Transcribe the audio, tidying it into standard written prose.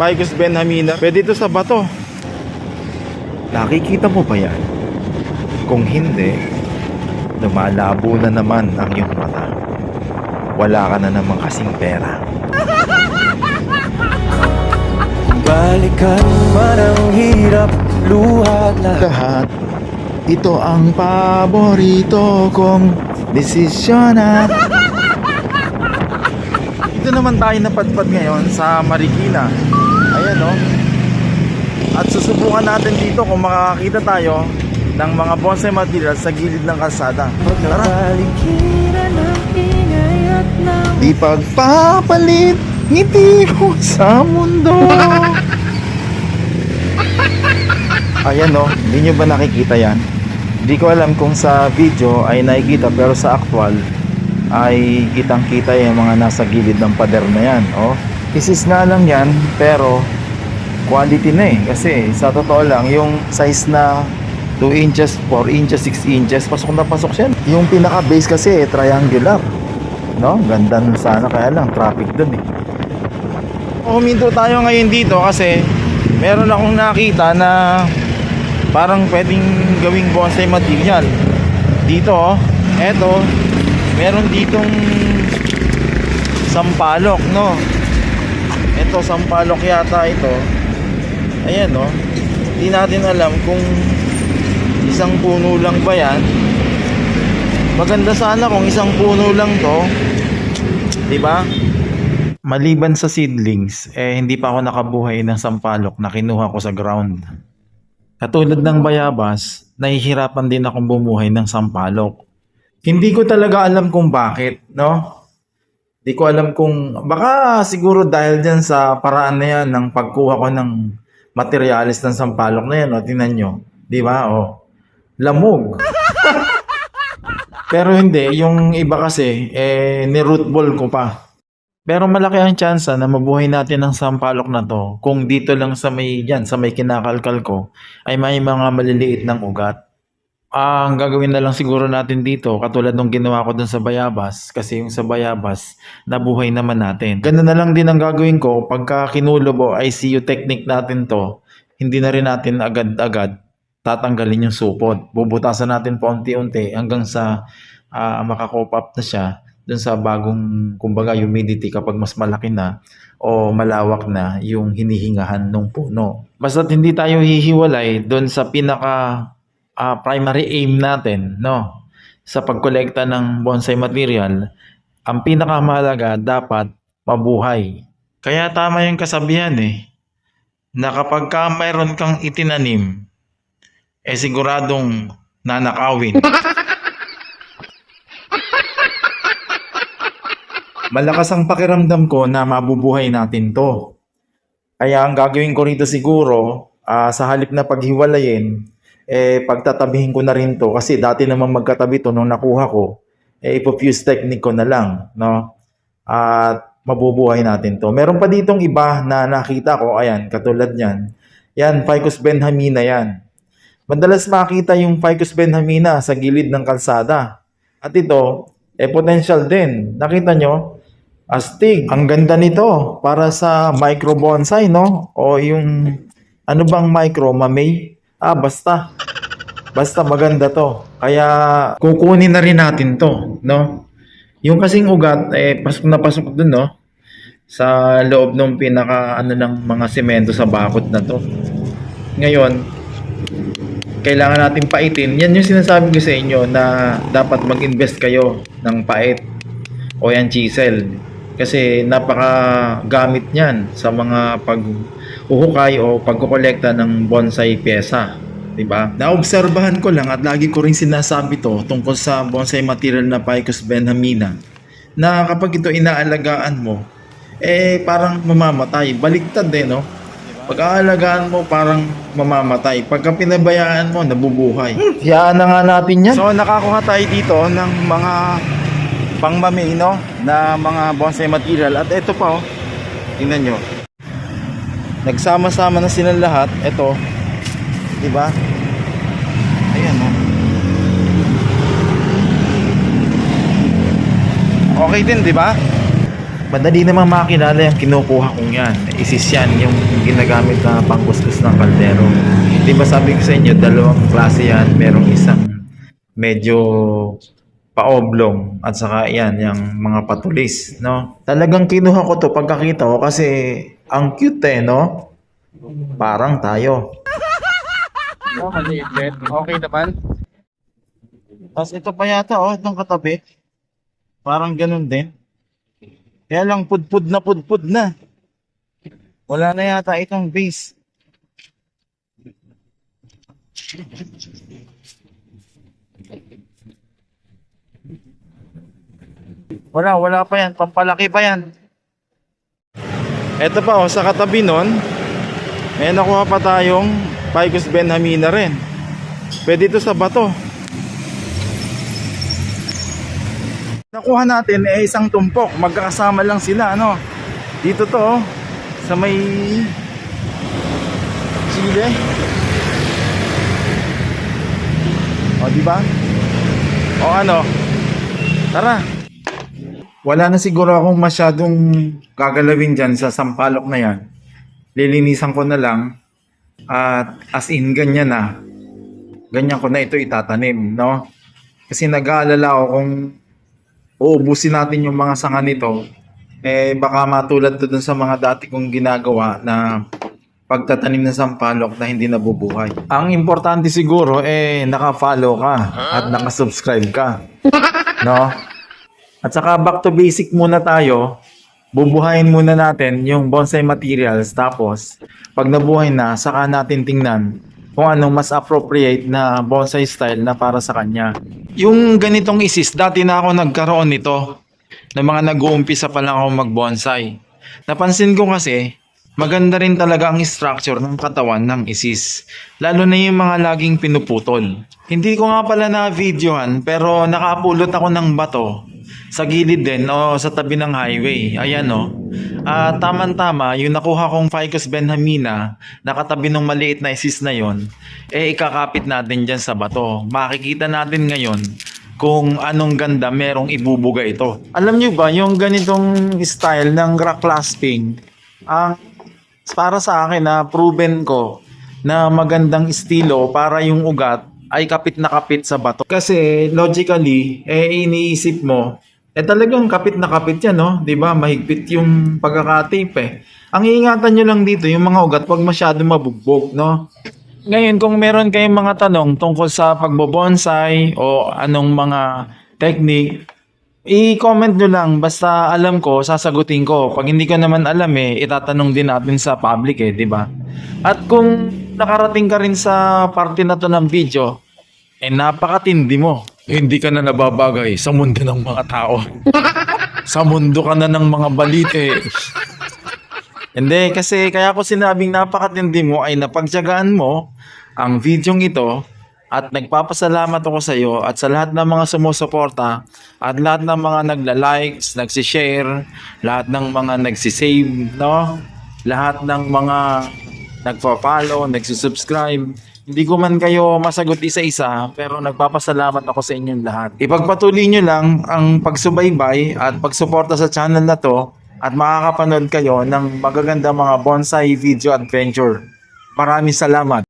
Ficus benhamina. Pwede ito sa bato. Nakikita mo ba yan? Kung hindi, lumalabo na naman ang iyong mata. Wala ka na naman kasing pera. Balikan man ang hirap, luha Lahat, ito ang paborito kong desisyonan. Ito naman tayo napadpad ngayon sa Marikina. Ayan o. At susubukan natin dito kung makakakita tayo ng mga bonsai materials sa gilid ng kalsada. Tara. Pagkabalikiran ng ingay at ng Di pagpapalit ngiti ko sa mundo. Ayan o, hindi nyo ba nakikita yan? Hindi ko alam kung sa video ay nakikita, pero sa actual ay kitang kita yung mga nasa gilid ng pader na yan. O, isis nga lang yan, pero quality na eh. Kasi sa totoo lang, yung size na 2 inches, 4 inches, 6 inches, pasok na pasok siya. Yung pinaka base kasi triangular, no? Ganda nun sana, kaya lang traffic dun eh. Huminto tayo ngayon dito kasi meron akong nakita na parang pwedeng gawing bonsai material dito oh. Eto, meron ditong sampalok, no? Eto, sampalok yata ito. Ayan oh. Hindi natin alam kung isang puno lang ba yan. Maganda sana kung isang puno lang to, diba? Maliban sa seedlings, hindi pa ako nakabuhay ng sampalok na kinuha ko sa ground. Katulad ng bayabas, nahihirapan din akong bumuhay ng sampalok. Hindi ko talaga alam kung bakit, no? Hindi ko alam kung, baka siguro dahil dyan sa paraan na yan ng pagkuha ko ng materialis ng sampalok na yan, o, tingnan nyo. Di ba? O, lamog. Pero hindi, yung iba kasi, ni-root ball ko pa. Pero malaki ang tsansa na mabuhay natin ang sampalok na to kung dito lang sa may yan, sa may kinakalkal ko ay may mga maliliit ng ugat. Ang gagawin na lang siguro natin dito katulad nung ginawa ko dun sa bayabas, kasi yung sa bayabas nabuhay naman natin. Ganun na lang din ang gagawin ko pagka kinulob o ICU technique natin to. Hindi na rin natin agad-agad tatanggalin yung supot. Bubutasan natin paunti-unti hanggang sa makakop up na siya dun sa bagong, kumbaga, humidity kapag mas malaki na o malawak na yung hinihingahan ng puno. Basta't hindi tayo hihiwalay dun sa pinaka primary aim natin, no? Sa pagkolekta ng bonsai material, ang pinakamahalaga dapat mabuhay. Kaya tama yung kasabihan na kapag ka mayroon kang itinanim, siguradong nanakawin. Malakas ang pakiramdam ko na mabubuhay natin to. Kaya ang gagawin ko rito siguro, sa halip na paghiwalayin, pagtatabihin ko na rin to. Kasi dati naman magkatabi to nung nakuha ko, ipofuse technique ko na lang. No? At mabubuhay natin to. Meron pa ditong iba na nakita ko, ayan, katulad yan. Yan, Ficus benhamina yan. Madalas makita yung Ficus benhamina sa gilid ng kalsada. At ito, potential din. Nakita nyo? Astig. Ang ganda nito para sa micro bonsai, no? O yung ano bang micro, mamay? Basta. Basta maganda to. Kaya kukunin na rin natin to, no? Yung kasing ugat, pasok na pasok dun, no? Sa loob ng pinaka ng mga semento sa bakod na to. Ngayon, kailangan natin paitin. Yan yung sinasabi ko sa inyo na dapat mag-invest kayo ng pait o yan chisel. Kasi napakagamit niyan sa mga pag-uhukay o pagkukolekta ng bonsai pyesa. Diba? Naobserbahan ko lang at lagi ko rin sinasabi to tungkol sa bonsai material na Ficus benhamina na kapag ito inaalagaan mo, parang mamamatay. Baliktad no? Pag-aalagaan mo, parang mamamatay. Pagka pinabayaan mo, nabubuhay. Hiyaan na nga natin yan. So, nakakuha tayo dito ng mga pangmamay, no? Na mga bonsai material. At ito pa, tingnan nyo. Nagsama-sama na sila lahat. Ito. Diba? Ayan, no? Okay din, diba? Madali namang makilala yung kinukuha kong yan. Isis yan, yung ginagamit na pangkuskus ng kaldero. Di ba sabi ko sa inyo, dalawang klase yan. Merong isang medyo paoblong at saka yan, yung mga patulis, no? Talagang kinuha ko to pagkakita ko kasi ang cute no? Parang tayo. Oh, maliit din. Okay naman. Tapos ito pa yata, itong katabi. Parang ganun din. Kaya lang pudpud na. Wala na yata itong base. Wala pa yan. Pampalaki pa yan. Ito pa, sa katabi nun, may nakuha pa tayong Ficus benhamina rin. Pwede ito sa bato. Nakuha natin isang tumpok, magkakasama lang sila, ano? Dito to, sa may Chile. O, di ba? O ano? Tara. Wala na siguro akong masyadong gagalawin dyan sa sampalok na yan. Lilinisan ko na lang at as in ganyan na. Ganyan ko na ito itatanim, no? Kasi nag-aalala ako kung uubusin natin yung mga sanga nito, baka matulad to dun sa mga dati kong ginagawa na pagtatanim ng sampalok na hindi nabubuhay. Ang importante siguro, naka-follow ka at naka-subscribe ka. No? At saka back to basic muna tayo. Bubuhayin muna natin yung bonsai materials. Tapos, pag nabuhay na, saka natin tingnan kung anong mas appropriate na bonsai style na para sa kanya. Yung ganitong isis, dati na ako nagkaroon nito ng mga nag-uumpisa pa lang ako mag-bonsai. Napansin ko kasi, maganda rin talaga ang structure ng katawan ng isis. Lalo na yung mga laging pinuputol. Hindi ko nga pala na-videohan pero nakapulot ako ng bato sa gilid din o sa tabi ng highway. Ayan o. Tama-tama, yung nakuha kong Ficus benhamina, nakatabi ng maliit na isis na yon, ikakapit natin dyan sa bato. Makikita natin ngayon kung anong ganda merong ibubuga ito. Alam nyo ba, yung ganitong style ng rock clasping, para sa akin na proven ko na magandang estilo para yung ugat ay kapit na kapit sa bato. Kasi logically, iniisip mo, talagang kapit na kapit yan, no? 'Di ba? Mahigpit yung pagkakatape. Ang iingatan nyo lang dito, yung mga ugat, wag masyado mabugbog, no? Ngayon, kung meron kayong mga tanong tungkol sa pagbobonsai o anong mga technique, i-comment nyo lang. Basta alam ko, sasagutin ko. Pag hindi ko naman alam itatanong din natin sa public di ba? At kung nakarating ka rin sa parte na to ng video, napakatindi mo. Hindi ka na nababagay sa mundo ng mga tao. Sa mundo ka na ng mga balite. Hindi, kasi kaya ko sinabing napakatindi mo ay napagtiyagaan mo ang videong ito at nagpapasalamat ako sa iyo at sa lahat ng mga sumusuporta at lahat ng mga nagla-likes, nagsishare, lahat ng mga nagsisave, no? Lahat ng mga nagpa-follow, nagsusubscribe. Hindi ko man kayo masagot isa-isa pero nagpapasalamat ako sa inyong lahat. Ipagpatuloy nyo lang ang pagsubaybay at pagsuporta sa channel na to at makakapanood kayo ng magaganda mga bonsai video adventure. Maraming salamat.